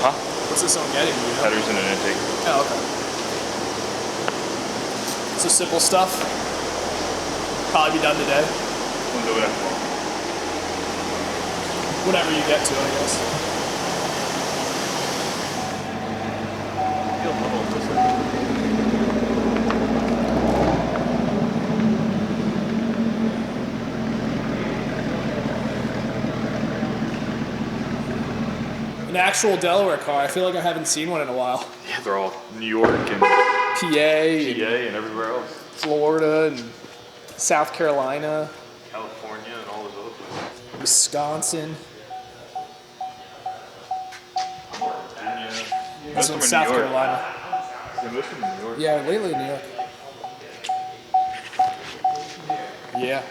Huh? What's this on getting you? Headers and an intake. Oh, okay. So simple stuff. Probably be done today. We'll do it after tomorrow. Whatever you get to, I guess. An actual Delaware car. I feel like I haven't seen one in a while. Yeah, they're all New York and PA and everywhere else. Florida and South Carolina. California and all those other places. Wisconsin. Virginia. This one's South Carolina. Yeah, most of them in New York. Yeah, lately in New York. Yeah.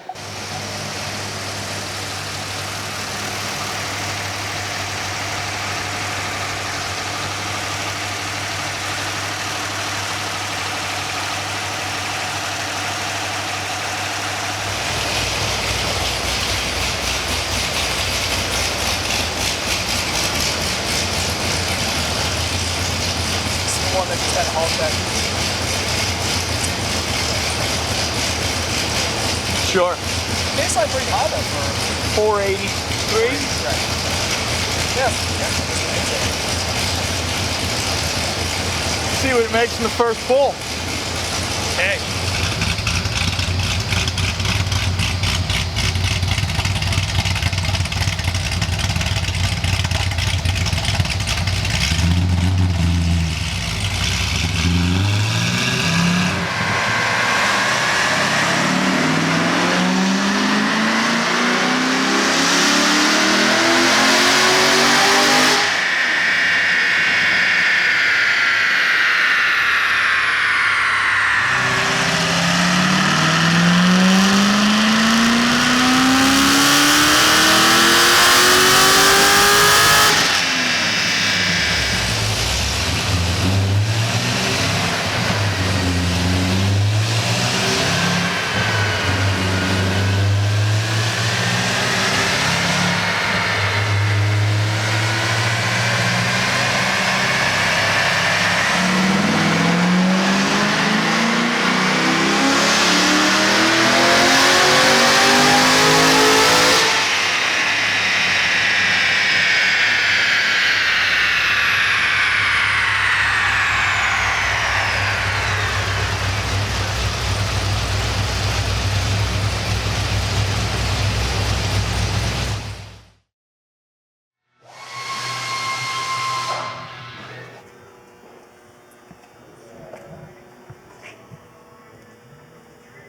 One that just had all that. Sure. Tastes like pretty high though for 483. Right. Yeah. See what it makes in the first pull. Hey.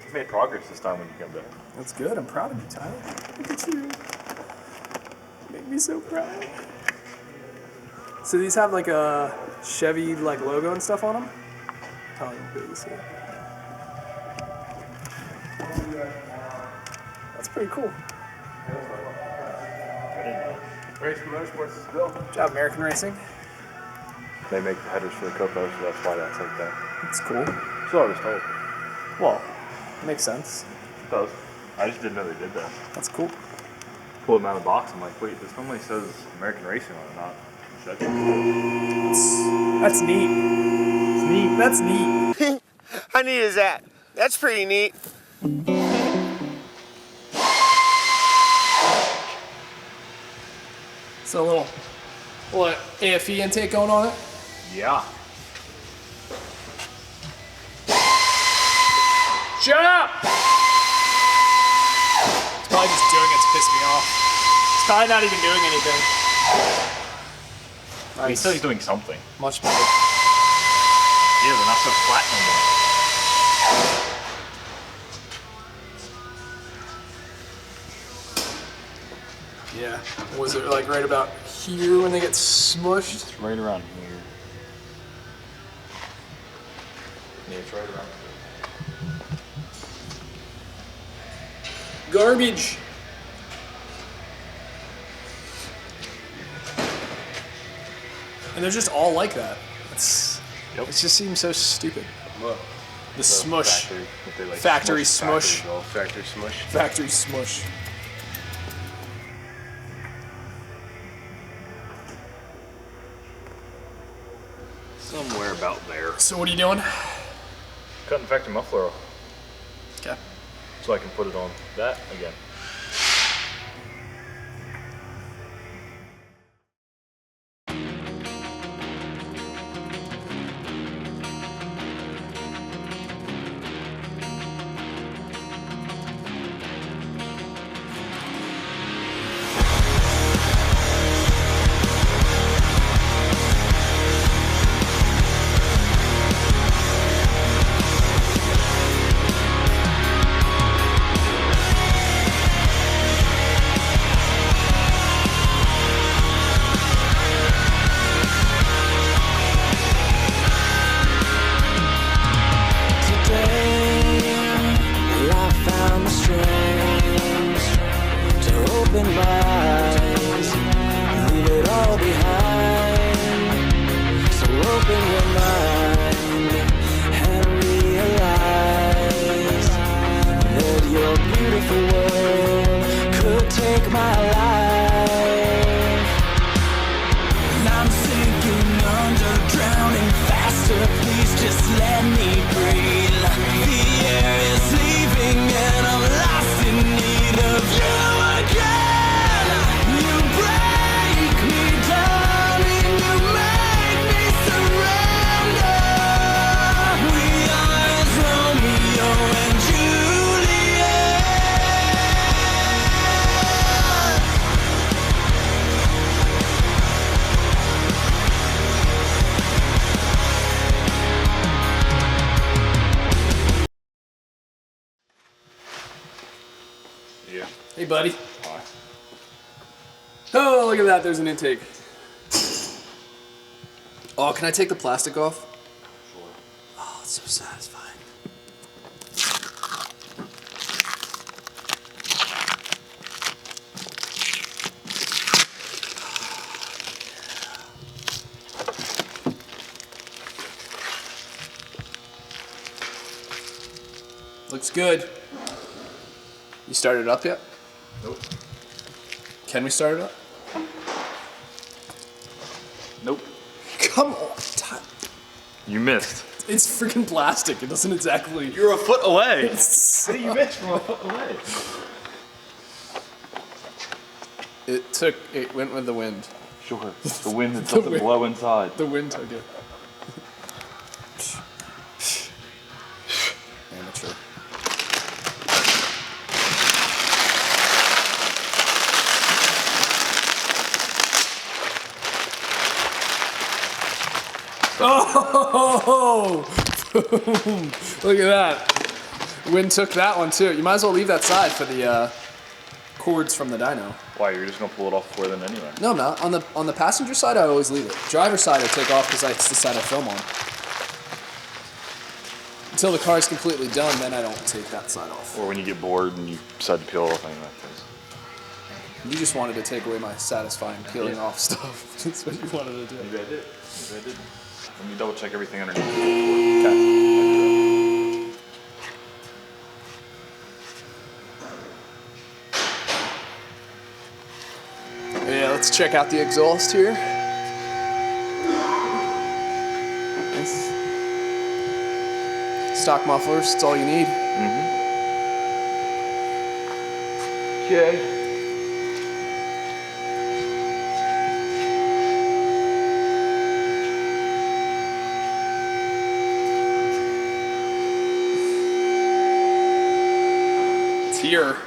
You made progress this time when you came back. That's good. I'm proud of you, Tyler. Look at you. You make me so proud. So these have like a Chevy like logo and stuff on them? Tell you what these are. That's pretty cool. Race Motorsports is built. Good job, American Racing. They make the headers for the Coco, so that's why that's like that. That's cool. So I was told. Well, makes sense. It does. I just didn't know they did that. That's cool. Pulled them out of the box. I'm like, wait, this normally says American Racing on it, not Chevy. That's neat. It's neat. That's neat. How neat is that? That's pretty neat. So a little AFE intake going on it. Yeah. Shut up! Probably just doing it to piss me off. It's probably not even doing anything. He said he's doing something. Much better. Yeah, they're not so flat no more. Yeah. Was it like right about here when they get smushed? It's right around here. Yeah, it's right around here. Garbage. And they're just all like that. It just seems so stupid. What? The smush. Factory, what they like Factory smush. Factory smush. Factory smush. Somewhere about there. So what are you doing? Cutting factory muffler off Okay. so I can put it on that again. Yeah. Hey, buddy. Hi. Oh, look at that. There's an intake. Oh, can I take the plastic off? Sure. Oh, it's so satisfying. Looks good. You started it up yet? Nope. Can we start it up? Nope. Come on. You missed. It's freaking plastic. It doesn't exactly. You're a foot away. It's- You missed from a foot away. It went with the wind. Sure. The wind and something wind. blow inside. The wind took it. Amateur. Oh! Boom! Look at that. Wind took that one too. You might as well leave that side for the cords from the dyno. Why? You're just gonna pull it off before then anyway. No, I'm not. On the passenger side, I always leave it. Driver side, I take off because it's the side I film on. Until the car's completely done, then I don't take that side off. Or when you get bored and you decide to peel off anything like this. You just wanted to take away my satisfying peeling off stuff. That's what you wanted to do. Maybe I did. Maybe I did. Let me double check everything underneath. Okay. Yeah, let's check out the exhaust here. Nice. Stock mufflers, that's all you need. Okay. It's here.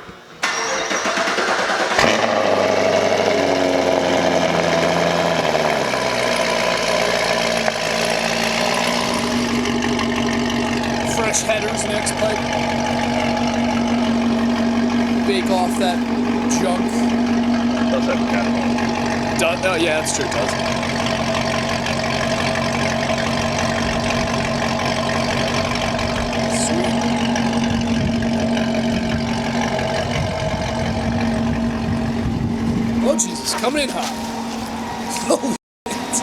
fresh headers next pipe. Bake off that junk. Does have catapult. Oh, yeah, that's true. It does. Sweet. Oh, Jesus. Coming in hot. Holy shit.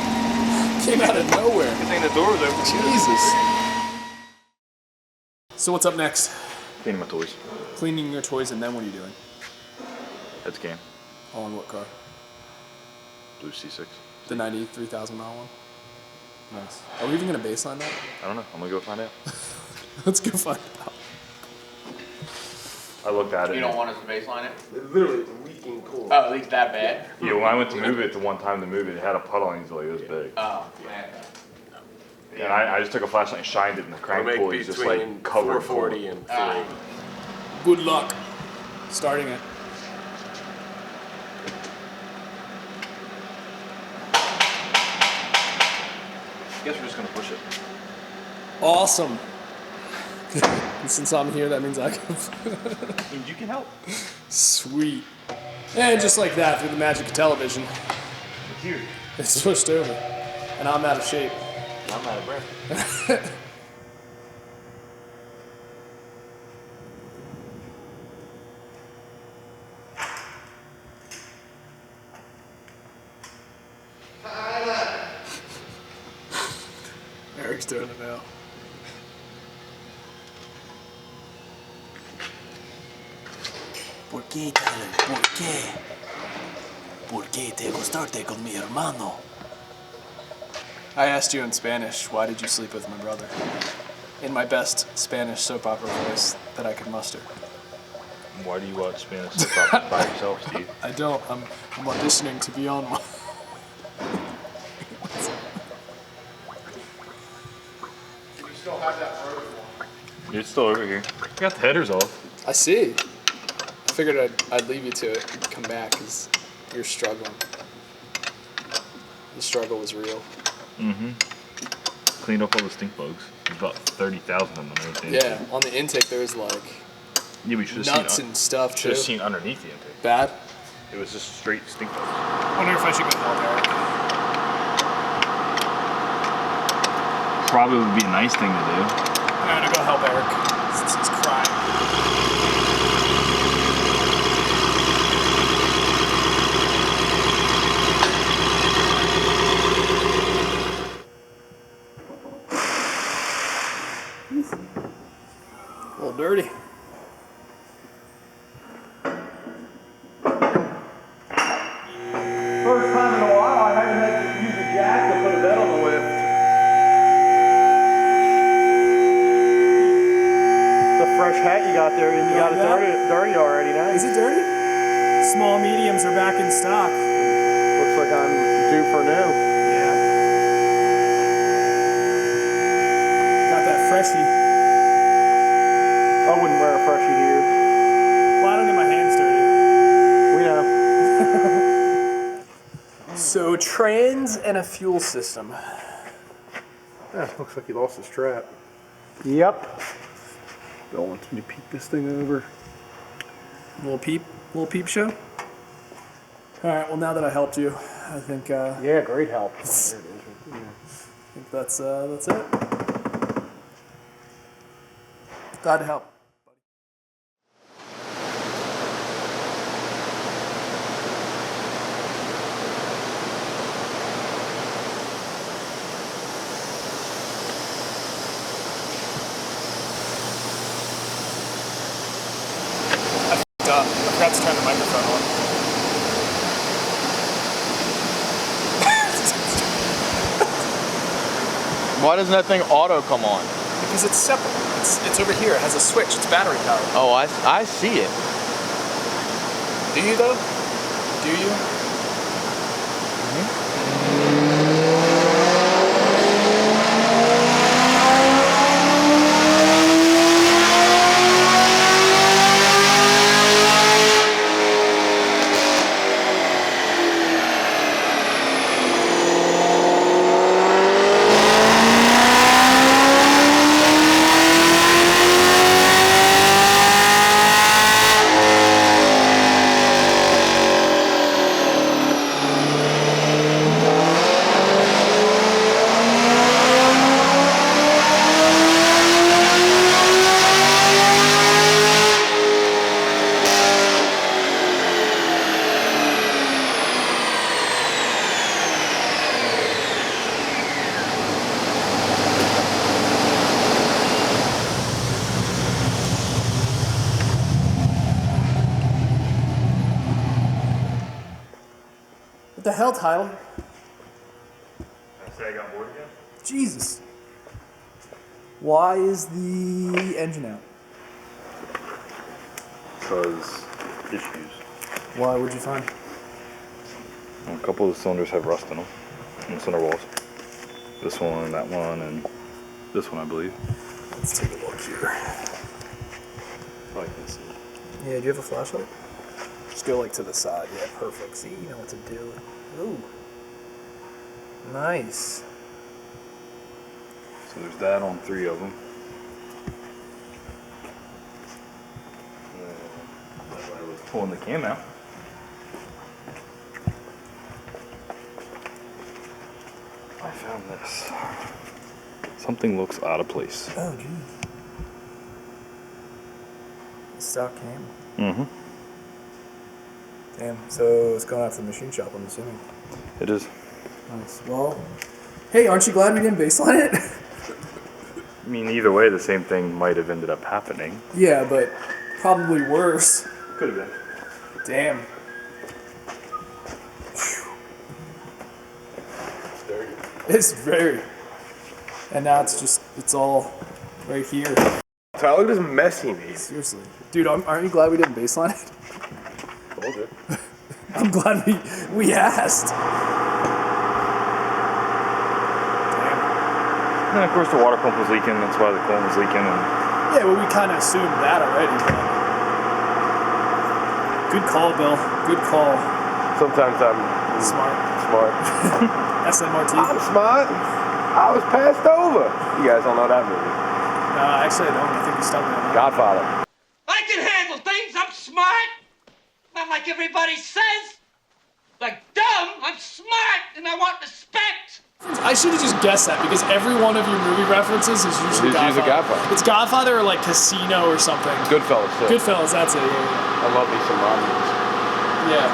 Came out of nowhere. Good thing the door was open. Jesus. So what's up next? Cleaning my toys. Cleaning your toys, and then what are you doing? Head scan. On what car? Blue C6. The 93,000 mile one? Nice. Are we even going to baseline that? I don't know. I'm gonna go find out. Let's go find out. I looked at it. You don't want us to baseline it? It's literally leaking cool. Oh, at least that bad? Yeah, when I went to move it the one time to move it, it had a puddle easily. It was big. Oh, man. And I just took a flashlight and shined it, and the crank pulley was just like covered. 440 and 3. Good luck. Starting it. I guess we're just gonna push it. Awesome. Since I'm here, that means I can. Means you can help. Sweet. And just like that, through the magic of television, It's here. it's switched over. And I'm out of shape. I'm out of breath. Eric's doing it now. ¿Por qué, Tyler? ¿Por qué? ¿Por qué te acostaste con mi hermano? I asked you in Spanish, why did you sleep with my brother? In my best Spanish soap opera voice that I could muster. Why do you watch Spanish soap opera by yourself, Steve? I don't. I'm auditioning to be on one. You still have that photo. It's still over here. I got the headers off. I see. I figured I'd leave you to it and come back because you're struggling. The struggle was real. Mm-hmm. Cleaned up all the stink bugs. There's about 30,000 of them. Yeah, on the intake there was like Yeah, we should have nuts seen. and stuff Should too. have seen underneath the intake. Bad? It was just straight stink bugs. I wonder if I should go help Eric. Probably would be a nice thing to do. I'm gonna go help Eric since he's crying. A little dirty. First time in a while, I haven't had to use a jack to put a bed on the lift. The fresh hat you got there, and you got it dirty already now. Is it dirty? Small mediums are back in stock. Looks like I'm due for new. Yeah. Got that freshie. I wouldn't wear a freshie here. Well, I don't get my hands dirty. We know. So, trans and a fuel system. Yeah, looks like he lost his trap. Yep. Bill wants me to peek this thing over. Little peep show. All right. Well, now that I helped you, I think Yeah, great help. There it is. Right there. I think that's it. Glad to help. I forgot to turn the microphone on. Why doesn't that thing auto come on? Because it's separate. It's over here. It has a switch. It's battery powered. Oh, I see it. Do you though? Do you? the hell, Tyler? I say I got bored again? Jesus. Why is the engine out? Because issues. Why would you find? A couple of the cylinders have rust in them, in the center walls. This one, that one, and this one, I believe. Let's take a look here. Probably can see. Yeah, do you have a flashlight? Just go like to the side. Yeah, perfect. See, you know what to do. Ooh. Nice. So there's that on 3 of them. I was pulling the cam out. I found this. Something looks out of place. Oh, geez. Stock cam. Mm-hmm. Damn. So it's going out to the machine shop, I'm assuming. It is. Nice. Well, hey, aren't you glad we didn't baseline it? I mean, either way, the same thing might have ended up happening. Yeah, but probably worse. Could have been. Damn. It's very. And now it's all right here. Tyler, look at this mess he made. Seriously. Dude, aren't you glad we didn't baseline it? Told you. I'm glad we asked. And then, of course, the water pump was leaking. That's why the coolant was leaking. And Yeah, well, we kind of assumed that already. Good call, Bill. Good call. Sometimes I'm Smart. smart. SMRT. I'm smart. I was passed over. You guys don't know that movie. No, actually, I don't. I think you stopped me on that. Godfather. I can handle things. I'm smart. Not like everybody says. Like dumb. I'm smart and I want respect. I should have just guessed that because every one of your movie references is usually It's usually Godfather. Godfather. It's Godfather or like Casino or something. Goodfellas, too. Goodfellas, that's it. Yeah, I love me some Romans. yeah.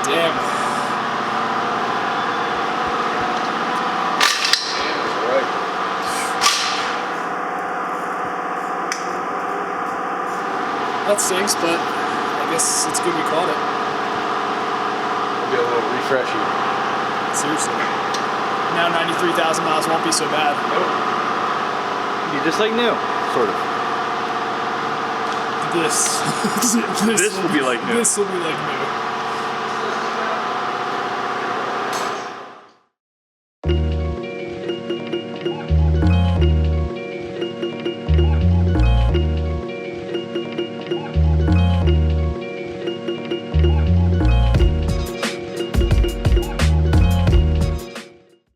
Damn. Right. That stinks, but I guess it's good we caught it. It'll be a little refreshy. Seriously. Now 93,000 miles won't be so bad. you're just like new, sort of. This This will be like new. This will be like new.